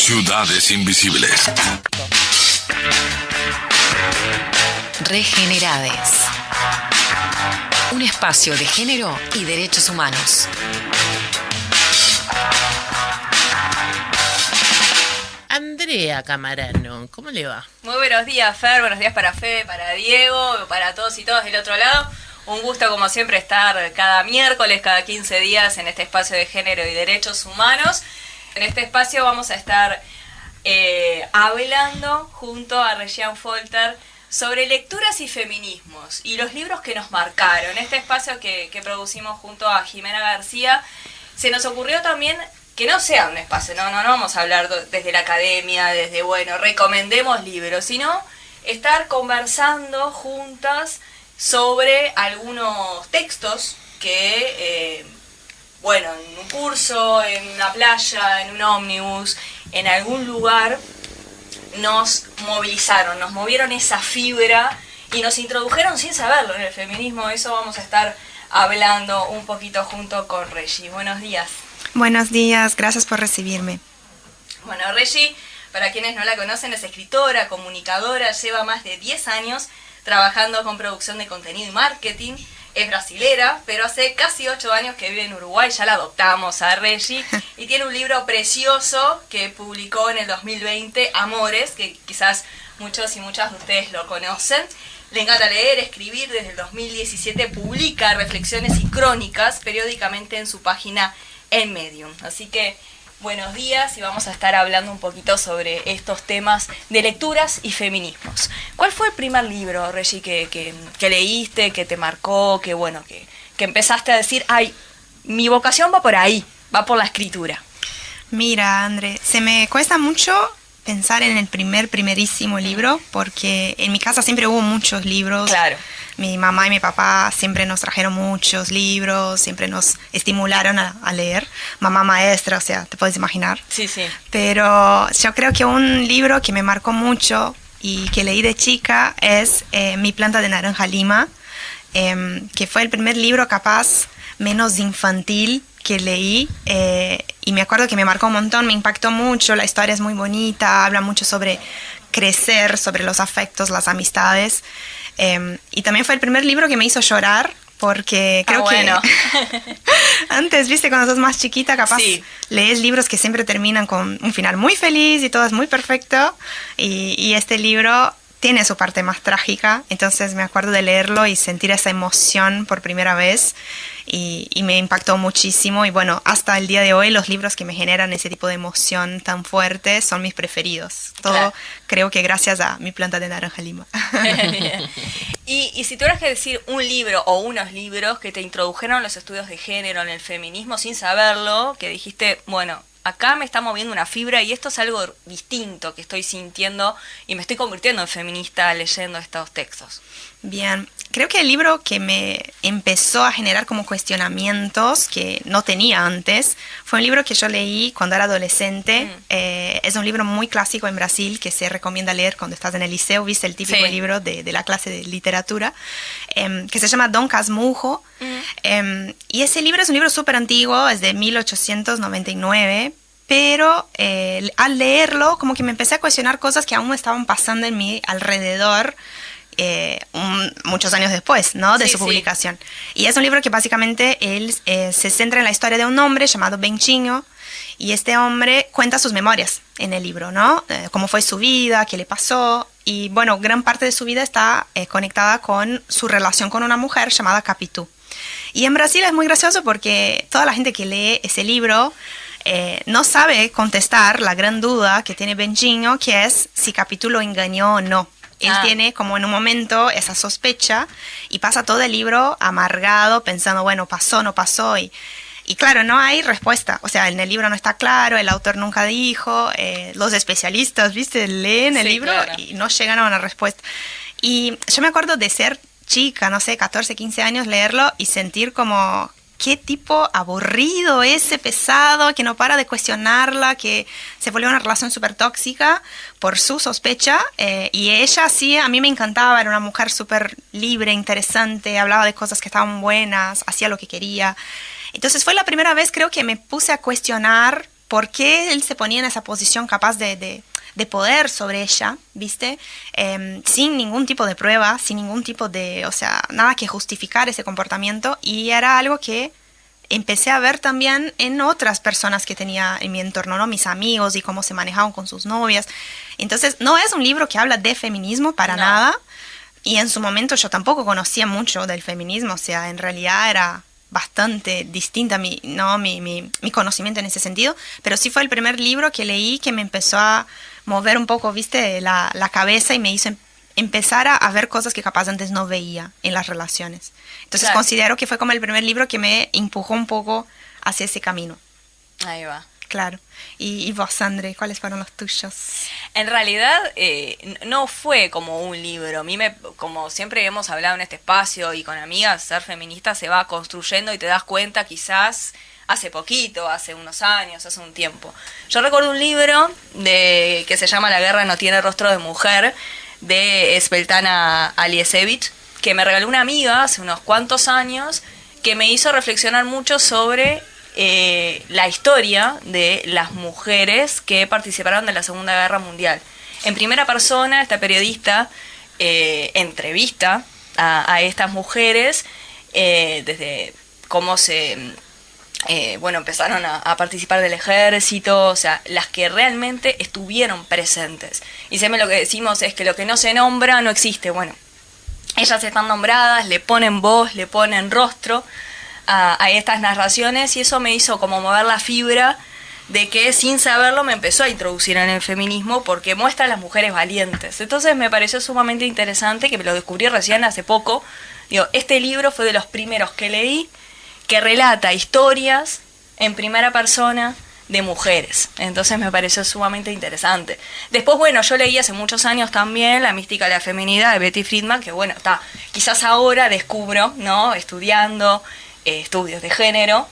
Ciudades Invisibles. Regenerades. Un espacio de género y derechos humanos. Andrea Camarano, ¿cómo le va? Muy buenos días, Fer, buenos días para Fede, para Diego, para todos y todas del otro lado. Un gusto, como siempre, estar cada miércoles, cada 15 días en este espacio de género y derechos humanos. En este espacio vamos a estar hablando junto a Regiane Folter sobre lecturas y feminismos y los libros que nos marcaron. Este espacio que producimos junto a Jimena García, se nos ocurrió también que no sea un espacio, no vamos a hablar desde la academia, desde, recomendemos libros, sino estar conversando juntas sobre algunos textos que, en un curso, en una playa, en un ómnibus, en algún lugar, nos movilizaron, nos movieron esa fibra y nos introdujeron sin saberlo en el feminismo. Eso vamos a estar hablando un poquito junto con Regi. Buenos días. Buenos días, gracias por recibirme. Bueno, Regi, para quienes no la conocen, es escritora, comunicadora, lleva más de 10 años trabajando con producción de contenido y marketing. Es brasilera, pero hace casi 8 años que vive en Uruguay, ya la adoptamos a Regi, y tiene un libro precioso que publicó en el 2020, Amores, que quizás muchos y muchas de ustedes lo conocen. Le encanta leer, escribir, desde el 2017 publica reflexiones y crónicas periódicamente en su página en Medium. Así que buenos días y vamos a estar hablando un poquito sobre estos temas de lecturas y feminismos. ¿Cuál fue el primer libro, Regi, que leíste, que te marcó, que empezaste a decir, ay, mi vocación va por ahí, va por la escritura? Mira, André, se me cuesta mucho pensar en el primerísimo libro, porque en mi casa siempre hubo muchos libros. Claro. Mi mamá y mi papá siempre nos trajeron muchos libros, siempre nos estimularon a leer. Mamá maestra, o sea, te puedes imaginar. Sí, sí. Pero yo creo que un libro que me marcó mucho y que leí de chica es Mi planta de naranja lima, que fue el primer libro capaz menos infantil que leí, y me acuerdo que me marcó un montón, me impactó mucho, la historia es muy bonita, habla mucho sobre crecer, sobre los afectos, las amistades, y también fue el primer libro que me hizo llorar, porque creo que antes, viste, cuando sos más chiquita, capaz lees libros que siempre terminan con un final muy feliz y todo es muy perfecto, y este libro tiene su parte más trágica, entonces me acuerdo de leerlo y sentir esa emoción por primera vez y me impactó muchísimo, y hasta el día de hoy los libros que me generan ese tipo de emoción tan fuerte son mis preferidos. Todo creo que gracias a Mi planta de naranja lima. Y si tuvieras que decir un libro o unos libros que te introdujeron los estudios de género en el feminismo sin saberlo, que dijiste, acá me está moviendo una fibra y esto es algo distinto que estoy sintiendo y me estoy convirtiendo en feminista leyendo estos textos. Bien, creo que el libro que me empezó a generar como cuestionamientos que no tenía antes fue un libro que yo leí cuando era adolescente. Es un libro muy clásico en Brasil que se recomienda leer cuando estás en el liceo, viste, el típico libro de la clase de literatura, que se llama Dom Casmurro. Y ese libro es un libro súper antiguo, es de 1899, pero al leerlo como que me empecé a cuestionar cosas que aún estaban pasando en mi alrededor muchos años después, ¿no? De su publicación. Y es un libro que básicamente él se centra en la historia de un hombre llamado Bentinho, y este hombre cuenta sus memorias en el libro, ¿no? Cómo fue su vida, qué le pasó, y gran parte de su vida está conectada con su relación con una mujer llamada Capitu. Y en Brasil es muy gracioso porque toda la gente que lee ese libro no sabe contestar la gran duda que tiene Bentinho, que es si Capitu lo engañó o no. Él tiene como en un momento esa sospecha y pasa todo el libro amargado pensando, pasó, no pasó, y claro, no hay respuesta. O sea, en el libro no está claro, el autor nunca dijo, los especialistas, viste, leen el libro y no llegan a una respuesta. Y yo me acuerdo de ser chica, no sé, 14, 15 años, leerlo y sentir como, qué tipo aburrido ese, pesado, que no para de cuestionarla, que se volvió una relación súper tóxica por su sospecha, y ella sí, a mí me encantaba, era una mujer súper libre, interesante, hablaba de cosas que estaban buenas, hacía lo que quería. Entonces fue la primera vez, creo, que me puse a cuestionar por qué él se ponía en esa posición capaz de poder sobre ella, ¿viste? Sin ningún tipo de prueba, sin ningún tipo de, o sea, nada que justificar ese comportamiento, y era algo que empecé a ver también en otras personas que tenía en mi entorno, ¿no? Mis amigos y cómo se manejaban con sus novias. Entonces, no es un libro que habla de feminismo para nada, y en su momento yo tampoco conocía mucho del feminismo, o sea, en realidad era bastante distinta mi conocimiento en ese sentido, pero sí fue el primer libro que leí que me empezó a mover un poco, viste, la cabeza, y me hizo empezar a ver cosas que capaz antes no veía en las relaciones. Entonces considero que fue como el primer libro que me empujó un poco hacia ese camino. Ahí va. Claro. Y vos, Sandre, ¿cuáles fueron los tuyos? En realidad no fue como un libro. A mí, como siempre hemos hablado en este espacio y con amigas, ser feminista se va construyendo y te das cuenta quizás hace poquito, hace unos años, hace un tiempo. Yo recuerdo un libro que se llama La guerra no tiene rostro de mujer, de Svetlana Alexievich, que me regaló una amiga hace unos cuantos años, que me hizo reflexionar mucho sobre la historia de las mujeres que participaron de la Segunda Guerra Mundial. En primera persona, esta periodista entrevista a estas mujeres desde cómo empezaron a participar del ejército, o sea, las que realmente estuvieron presentes. Y siempre lo que decimos es que lo que no se nombra no existe. Bueno, ellas están nombradas, le ponen voz, le ponen rostro a estas narraciones, y eso me hizo como mover la fibra de que sin saberlo me empezó a introducir en el feminismo, porque muestra a las mujeres valientes. Entonces me pareció sumamente interesante, que me lo descubrí recién hace poco. Digo, este libro fue de los primeros que leí que relata historias en primera persona de mujeres. Entonces me pareció sumamente interesante. Después, bueno, yo leí hace muchos años también La mística de la feminidad de Betty Friedan, que bueno, quizás ahora descubro, ¿no? Estudiando estudios de género,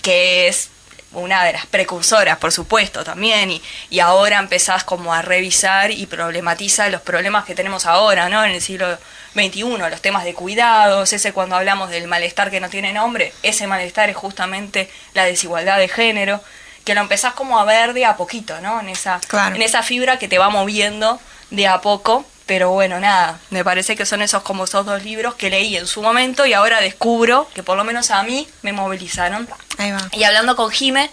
que es una de las precursoras, por supuesto, también, y ahora empezás como a revisar y problematizar los problemas que tenemos ahora, ¿no? En el siglo XXI, los temas de cuidados, cuando hablamos del malestar que no tiene nombre, ese malestar es justamente la desigualdad de género, que lo empezás como a ver de a poquito, ¿no? En esa fibra que te va moviendo de a poco. Pero bueno, nada, me parece que son esos dos libros que leí en su momento y ahora descubro que por lo menos a mí me movilizaron. Ahí va. Y hablando con Jime,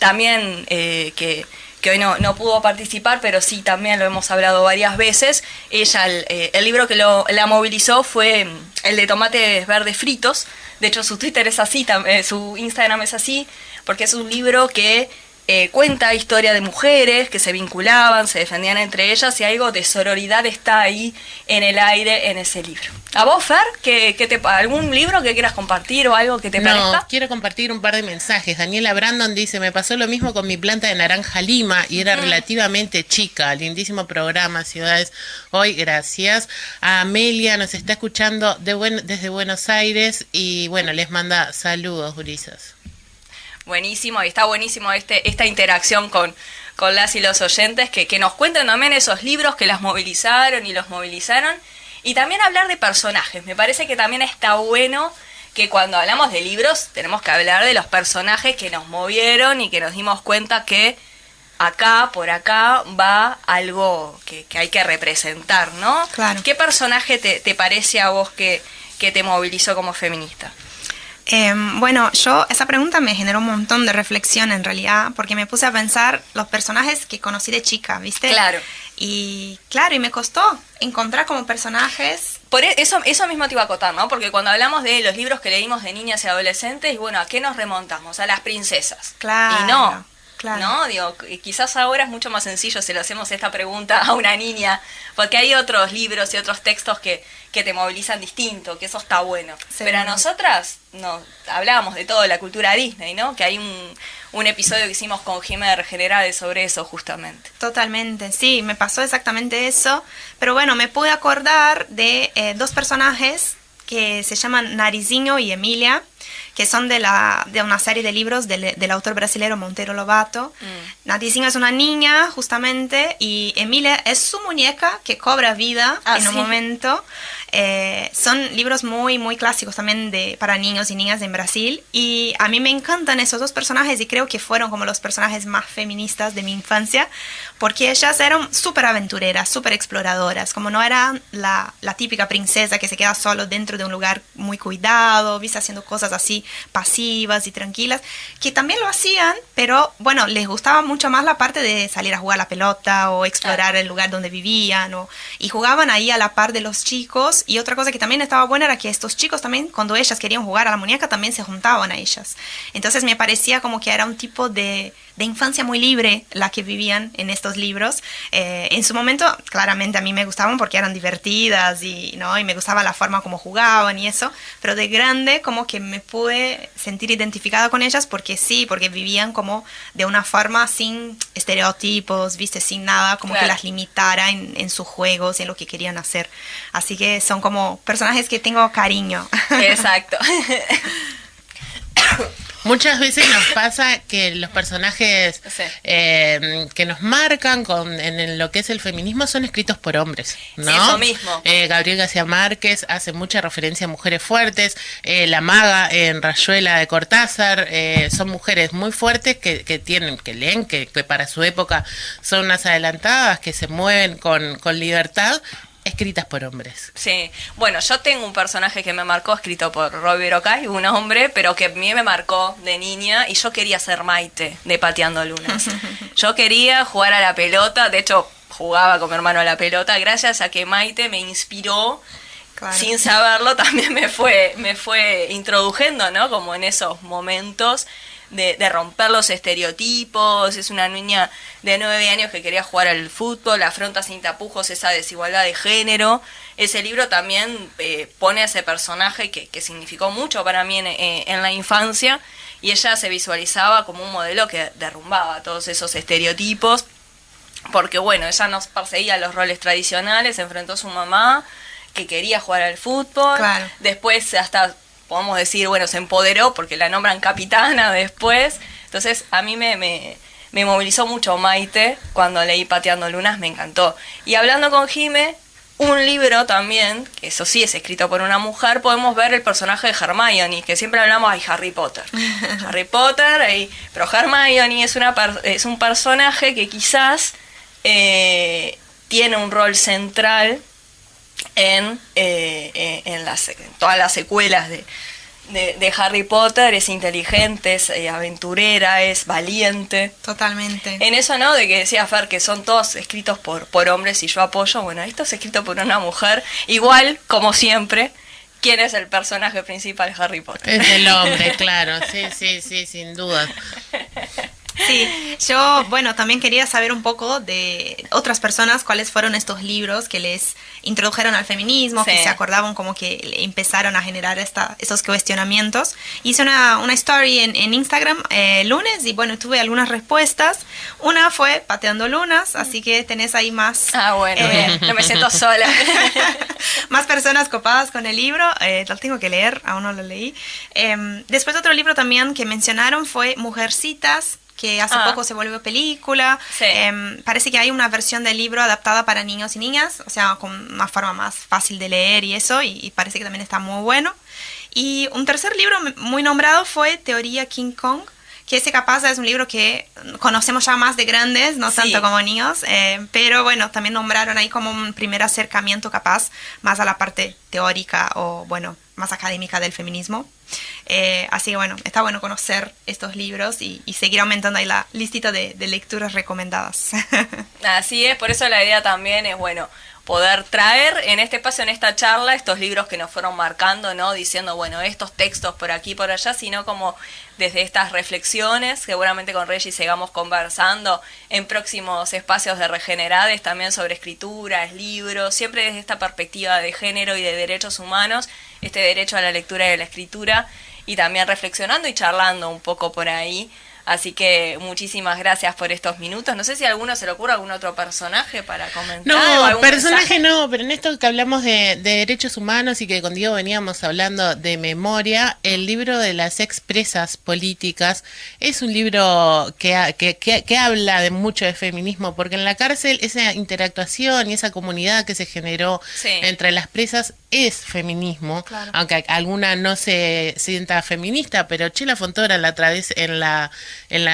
también que hoy no pudo participar, pero sí también lo hemos hablado varias veces, ella, el libro que la movilizó fue el de Tomates Verdes Fritos. De hecho su Twitter es así, su Instagram es así, porque es un libro que cuenta historia de mujeres que se vinculaban, se defendían entre ellas, y algo de sororidad está ahí en el aire en ese libro. ¿A vos, Fer? ¿Algún libro que quieras compartir o algo que te parezca? No, quiero compartir un par de mensajes. Daniela Brandon dice: me pasó lo mismo con mi planta de naranja lima y era relativamente chica. Lindísimo programa, Ciudades Hoy, gracias. A Amelia nos está escuchando desde Buenos Aires y bueno, les manda saludos, gurisas. Buenísimo, y está buenísimo esta interacción con las y los oyentes que nos cuentan también esos libros que las movilizaron y los movilizaron, y también hablar de personajes. Me parece que también está bueno que cuando hablamos de libros tenemos que hablar de los personajes que nos movieron y que nos dimos cuenta que por acá va algo que hay que representar, ¿no? Claro. ¿Qué personaje te parece a vos que te movilizó como feminista? Bueno, esa pregunta me generó un montón de reflexión en realidad, porque me puse a pensar los personajes que conocí de chica, ¿viste? Claro. Y me costó encontrar como personajes. Por eso mismo te iba a acotar, ¿no? Porque cuando hablamos de los libros que leímos de niñas y adolescentes, y bueno, ¿a qué nos remontamos? A las princesas. Claro. Y no. Claro. ¿No? Digo, quizás ahora es mucho más sencillo si le hacemos esta pregunta a una niña, porque hay otros libros y otros textos que te movilizan distinto, que eso está bueno. Sí. Pero a nosotras hablábamos de todo, la cultura Disney, ¿no? Que hay un episodio que hicimos con Jimé de Regenerades sobre eso justamente. Totalmente, sí, me pasó exactamente eso. Pero bueno, me pude acordar de dos personajes que se llaman Narizinho y Emilia, que son de una serie de libros del autor brasileño Monteiro Lobato. Narizinho es una niña, justamente, y Emilia es su muñeca que cobra vida en un momento. Son libros muy, muy clásicos también para niños y niñas en Brasil. Y a mí me encantan esos dos personajes y creo que fueron como los personajes más feministas de mi infancia, porque ellas eran súper aventureras, súper exploradoras, como no eran la típica princesa que se queda solo dentro de un lugar muy cuidado, viste, haciendo cosas así pasivas y tranquilas, que también lo hacían, pero bueno, les gustaba mucho más la parte de salir a jugar a la pelota o explorar el lugar donde vivían, y jugaban ahí a la par de los chicos. Y otra cosa que también estaba buena era que estos chicos también, cuando ellas querían jugar a la muñeca, también se juntaban a ellas. Entonces me parecía como que era un tipo de infancia muy libre la que vivían en estos libros. En su momento, claramente a mí me gustaban porque eran divertidas y me gustaba la forma como jugaban y eso, pero de grande como que me pude sentir identificada con ellas porque vivían como de una forma sin estereotipos, viste, sin nada como que las limitara en sus juegos, en lo que querían hacer. Así que son como personajes que tengo cariño. Exacto. Muchas veces nos pasa que los personajes que nos marcan en lo que es el feminismo son escritos por hombres, ¿no? Sí, eso mismo. Gabriel García Márquez hace mucha referencia a mujeres fuertes, La Maga en Rayuela de Cortázar, son mujeres muy fuertes que leen, que para su época son unas adelantadas, que se mueven con libertad, escritas por hombres. Sí, bueno, yo tengo un personaje que me marcó, escrito por Robbie Rocay, un hombre, pero que a mí me marcó de niña, y yo quería ser Maite de Pateando Lunas. Yo quería jugar a la pelota, de hecho jugaba con mi hermano a la pelota, gracias a que Maite me inspiró, claro. Sin saberlo, también me fue introduciendo, ¿no? Como en esos momentos de romper los estereotipos. Es una niña de 9 años que quería jugar al fútbol, afronta sin tapujos esa desigualdad de género. Ese libro también pone a ese personaje que significó mucho para mí en la infancia, y ella se visualizaba como un modelo que derrumbaba todos esos estereotipos, porque bueno, ella no perseguía los roles tradicionales, se enfrentó a su mamá que quería jugar al fútbol, claro. Después hasta podemos decir, bueno, se empoderó porque la nombran capitana después. Entonces a mí me movilizó mucho Maite cuando leí Pateando Lunas, me encantó. Y hablando con Jime, un libro también, que eso sí es escrito por una mujer, podemos ver el personaje de Hermione, que siempre hablamos de Harry Potter. Harry Potter, pero Hermione es un personaje que quizás tiene un rol central en todas las secuelas de Harry Potter. Es inteligente, es aventurera, es valiente. Totalmente. En eso, ¿no? De que decía Fer, que son todos escritos por hombres, y yo apoyo. Bueno, esto es escrito por una mujer. Igual, como siempre, ¿quién es el personaje principal de Harry Potter? Es el hombre, claro. Sí, sin duda. Sí, yo, bueno, también quería saber un poco de otras personas, cuáles fueron estos libros que les introdujeron al feminismo, que se acordaban como que empezaron a generar esos cuestionamientos. Hice una story en Instagram lunes, y bueno, tuve algunas respuestas. Una fue Pateando Lunas, así que tenés ahí más... Ah, bueno, bien, no me siento sola. Más personas copadas con el libro, lo tengo que leer, aún no lo leí. Después otro libro también que mencionaron fue Mujercitas, que hace poco se volvió película. Sí. Parece que hay una versión del libro adaptada para niños y niñas, o sea, con una forma más fácil de leer y eso, y parece que también está muy bueno. Y un tercer libro muy nombrado fue Teoría King Kong, que ese capaz es un libro que conocemos ya más de grandes, no tanto como niños, pero bueno, también nombraron ahí como un primer acercamiento capaz más a la parte teórica o bueno, más académica del feminismo. Así que bueno, está bueno conocer estos libros y seguir aumentando ahí la listita de lecturas recomendadas. Así es, por eso la idea también es, bueno, poder traer en este espacio, en esta charla, estos libros que nos fueron marcando, ¿no? Diciendo, bueno, estos textos por aquí, por allá, sino como desde estas reflexiones, seguramente con Reggie sigamos conversando en próximos espacios de Regenerades, también sobre escrituras, libros, siempre desde esta perspectiva de género y de derechos humanos, este derecho a la lectura y a la escritura, y también reflexionando y charlando un poco por ahí. Así que muchísimas gracias por estos minutos. No sé si a alguno se le ocurre algún otro personaje para comentar. No, algún personaje mensaje. no, pero en esto que hablamos de derechos humanos y que con Diego veníamos hablando de memoria, el libro de las expresas políticas es un libro que habla de mucho de feminismo, porque en la cárcel esa interactuación y esa comunidad que se generó Sí. entre las presas es feminismo, Claro. aunque alguna no se sienta feminista, pero Chela Fontora la otra vez en la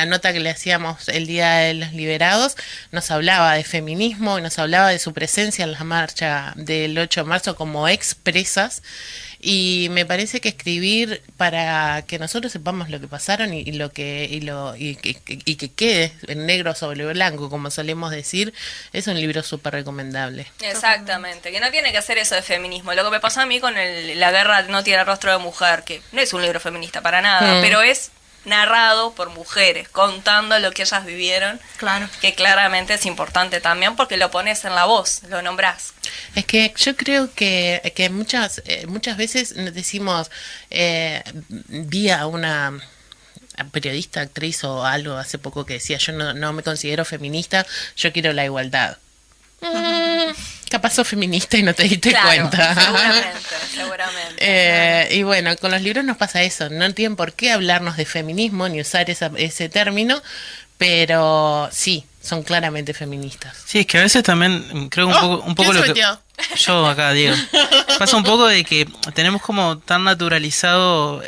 nota que le hacíamos el Día de los Liberados nos hablaba de feminismo y nos hablaba de su presencia en la marcha del 8 de marzo como expresas, y me parece que escribir para que nosotros sepamos lo que pasaron y que quede en negro sobre blanco, como solemos decir, es un libro súper recomendable. Exactamente, que no tiene que hacer eso de feminismo. Lo que me pasó a mí con La guerra no tiene rostro de mujer, que no es un libro feminista para nada, pero es narrado por mujeres, contando lo que ellas vivieron, Claro. que claramente es importante también porque lo pones en la voz, lo nombrás. Es que yo creo que muchas veces nos decimos, vi a una periodista, actriz o algo hace poco que decía, yo no me considero feminista, yo quiero la igualdad. Capaz sos feminista y no te diste Claro, cuenta. seguramente. Y bueno, con los libros nos pasa eso, no tienen por qué hablarnos de feminismo ni usar ese término, pero sí, son claramente feministas. Sí, es que a veces también creo un poco ¿quién lo que... suelteó? Yo acá, Diego. Pasa un poco de que tenemos como tan naturalizado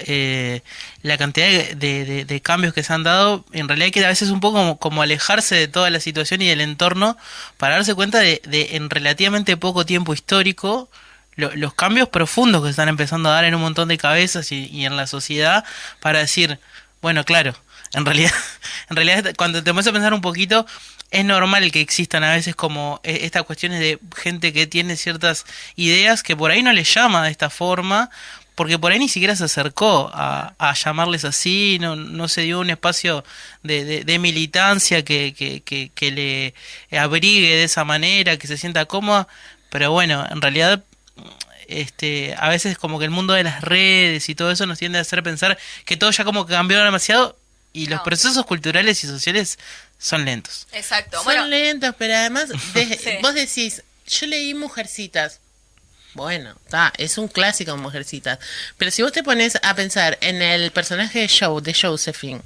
la cantidad de cambios que se han dado, en realidad hay que a veces un poco como alejarse de toda la situación y del entorno para darse cuenta de en relativamente poco tiempo histórico los cambios profundos que se están empezando a dar en un montón de cabezas y en la sociedad, para decir, bueno, claro, en realidad cuando te pones a pensar un poquito, es normal que existan a veces como estas cuestiones de gente que tiene ciertas ideas que por ahí no les llama de esta forma, porque por ahí ni siquiera se acercó a llamarles así, no se dio un espacio de militancia que le abrigue de esa manera, que se sienta cómoda, pero bueno, en realidad a veces como que el mundo de las redes y todo eso nos tiende a hacer pensar que todo ya como que cambió demasiado y los No. procesos culturales y sociales son lentos. Exacto. Son Bueno, lentos, pero además Sí. vos decís, yo leí Mujercitas. Bueno, es un clásico Mujercitas. Pero si vos te pones a pensar en el personaje de Josephine,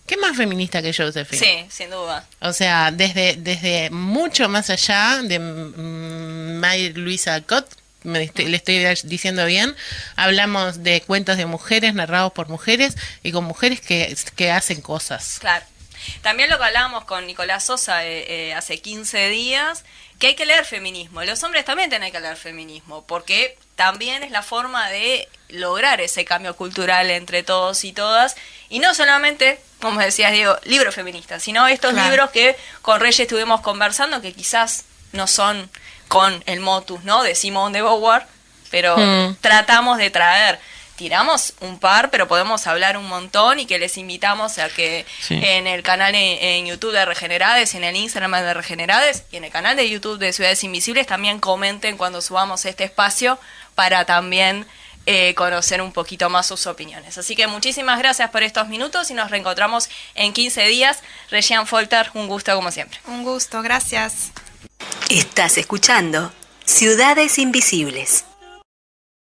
¿qué más feminista que Josephine? sí, sin duda. O sea, desde mucho más allá de Mary Louise Alcott, le estoy diciendo bien, hablamos de cuentos de mujeres narrados por mujeres y con mujeres que hacen cosas. Claro. También lo que hablábamos con Nicolás Sosa hace 15 días, que hay que leer feminismo. Los hombres también tienen que leer feminismo, porque también es la forma de lograr ese cambio cultural entre todos y todas. Y no solamente, como decías Diego, libros feministas, sino estos Claro. libros que con Reyes estuvimos conversando, que quizás no son con el motus, ¿no?, de Simone de Beauvoir, pero tratamos de traer. Tiramos un par, pero podemos hablar un montón, y que les invitamos a que Sí. en el canal en YouTube de Regenerades, en el Instagram de Regenerades y en el canal de YouTube de Ciudades Invisibles también comenten cuando subamos este espacio para también conocer un poquito más sus opiniones. Así que muchísimas gracias por estos minutos y nos reencontramos en 15 días. Regián Folter, un gusto como siempre. Un gusto, gracias. Estás escuchando Ciudades Invisibles.